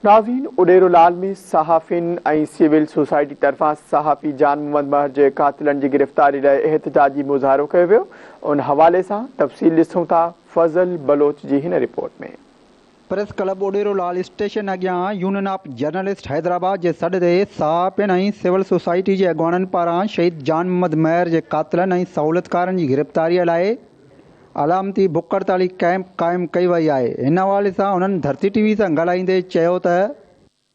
नाज़रीन, उडेरोलाल में सहाफ़िन ऐं सिविल सोसाइटी तरफ़ां सहाफ़ी जान मोहम्मद महर जे क़ातिलनि जी गिरफ़्तारी लाइ एहतिजाजी मुज़ाहिरो कयो वियो। उन हवाले सां तफ़सील ॾिसूं था फज़ल बलोच जी हिन रिपोर्ट में। प्रेस क्लब उडेरोलाल स्टेशन अॻियां यूनियन ऑफ जर्नलिस्ट हैदराबाद जे सॾ ते सहाफ़िन ऐं सिविल सोसाइटी जे अॻुवाननि पारां शहीद जान मोहम्मद महर जे क़ातिलनि ऐं सहूलियतकारनि जी गिरफ़्तारीअ लाइ अलामती बुख हड़ताली कैंप क़ाइमु कई वई आहे। हिन हवाले सां उन्हनि धरती टीवी सां ॻाल्हाईंदे चयो त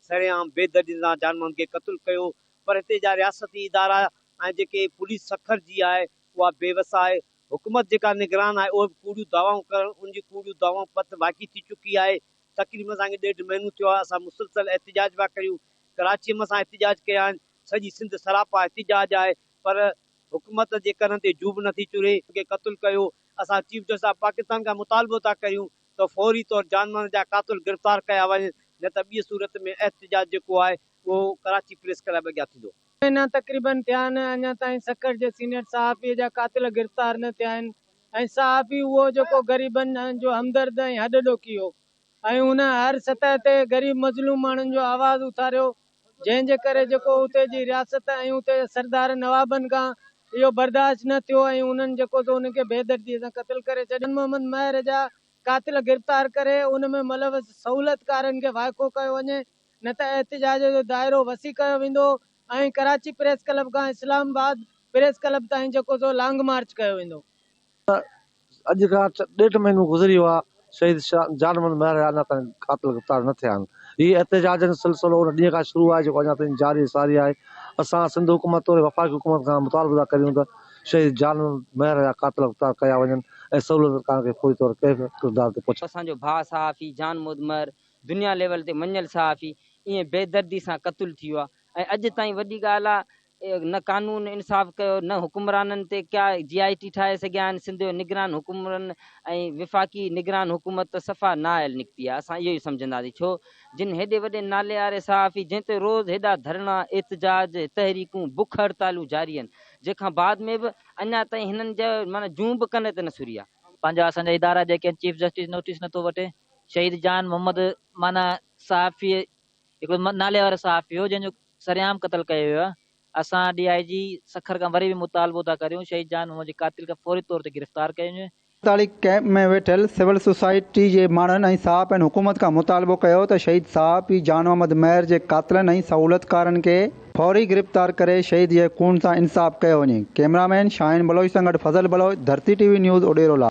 सरेआम बेदर्दी सां जान मोहम्मद खे क़त्ल कयो, पर हिते जा रियासती इदारा ऐं जेके पुलिस सखर जी आहे उहा बेवस आहे। हुकूमत जेका निगरान आहे उहे कूड़ियूं दवाऊं करणु, उनजी कूड़ियूं दवाऊं पत बाक़ी थी चुकी आहे। तक़रीबन असांखे 1.5 महीनो थियो आहे, असां मुसलसल एहतिजाज पिया करियूं। कराचीअ में असां एहतिजाज कया आहिनि, सॼी सिंध सरापा एहतिजाज आहे, पर हुकूमत जे कन ते जूब नथी चुरे, खे क़त्ल कयो। असां चीफ जस्टिस ऑफ पाकिस्तान खां मुतालबो था करियूं त फौरी तौर जान मोहम्मद जा क़ातिल गिरफ़्तार कया वञनि, न त ॿी सूरत में एहतिजाज जेको आहे उहो कराची प्रेस क्लब अॻियां थींदो। महीना तक़रीबन थिया आहिनि, अञा ताईं सखर जे सीनियर सहाफ़ी जा क़ातिल गिरफ़्तार न थिया आहिनि ऐं सहाफ़ी उहो जेको ग़रीबनि जो हमदर्द ऐं हॾ ॾोकी हो ऐं हुन हर सतह ते ग़रीब मज़लूम माण्हुनि जो आवाज़ उथारियो, जंहिंजे करे जेको उते जी रियासत ऐं उते सरदार नवाबनि खां इहो बर्दाश्त न थियो ऐं उन्हनि जेको त उनखे बेदर्दीअ सां क़त्ल करे छॾनि। मोहम्मद महर जा क़ातिल गिरफ़्तार करे उन में मुलविस सहूलियतकारनि खे वाइको कयो वञे, न त एहतिजाज जो दाइरो वसी कयो वेंदो ऐं कराची प्रेस क्लब खां इस्लामाबाद प्रेस क्लब ताईं जेको सो लॉन्ग मार्च कयो वेंदो। अॼु खां 1.5 महीनो गुज़री वियो आहे, शहीद जान मोहम्मद महर अञा ताईं क़ातिल गिरफ़्तार न थिया आहिनि। हीउ एहतिजाज जो सिलसिलो उन ॾींहं खां शुरू आहे जेको अञा ताईं जारी सारी आहे। असां सिंध हुकूमत और वफ़ाक़ी हुकूमत खां मुतालबो था करियूं त शहीद जान महर जा क़ातिल गिरफ़्तार कया वञनि ऐं सहूलियतकार खे पूरी तौर किरदार ते पहुचाए। असांजो भाउ सहाफ़ी जान मोहम्मद महर दुनिया लेवल ते मञल सहाफ़ी ईअं बेदर्दी सां क़त्ल थी वियो आहे ऐं अॼु ताईं वॾी ॻाल्हि आहे न कानून इंसाफ़ कयो, न हुकुमराननि ते क्या GIT ठाहे सघिया आहिनि। सिंध जो निगरान हुकुमरन ऐं विफ़ाक़ी निगरान हुकूमत त सफ़ा नाअहल निकिती आहे। असां इहो ई सम्झंदासीं, छो जिन हेॾे वॾे नाले वारे सहाफ़ी जंहिं ते रोज़ हेॾा धरना एहतिजाज तहरीकूं बुख हड़तालूं जारी आहिनि, जंहिंखां बाद में बि अञा ताईं हिननि जो माना जूं बि कन ते न सुरी आहे। पंहिंजा असांजा इदारा जेके चीफ जस्टिस नोटिस नथो वठे। शहीद जान मोहम्मद माना सहाफ़ी हिकिड़ो नाले वारो सहाफ़ी हो जंहिंजो सरेआम क़त्ल कयो वियो आहे। असां DIG सखर खां वरी बि मुतालबो था करियूं शहीद जान मोहम्मद जे क़ातिल खे फौरी तौर ते गिरफ़्तार कयो वञे। क़ातिल कैंप में वेठल सिविल सोसाइटी जे माण्हुनि ऐं सहाफ़िन हुकूमत खां मुतालबो कयो त शहीद सहाफ़ी जान मोहम्मद महर जे क़ातिलनि ऐं सहूलियतकारनि खे फौरी गिरफ़्तार करे शहीद जे खून सां इंसाफ़ कयो वञे। कैमरामैन शाहीन बलोच सां गॾु फज़ल बलोच, धरती TV न्यूज़ उडेरोला।